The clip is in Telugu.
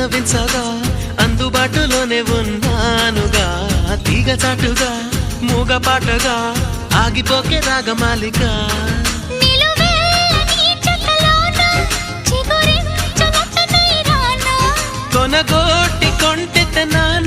విన్నవించగా అందుబాటులోనే ఉన్నానుగా తీగ చాటుగా మూగపాటగా ఆగిపోకే రాగమాలిక కొనగోటి కొంటె నాన్న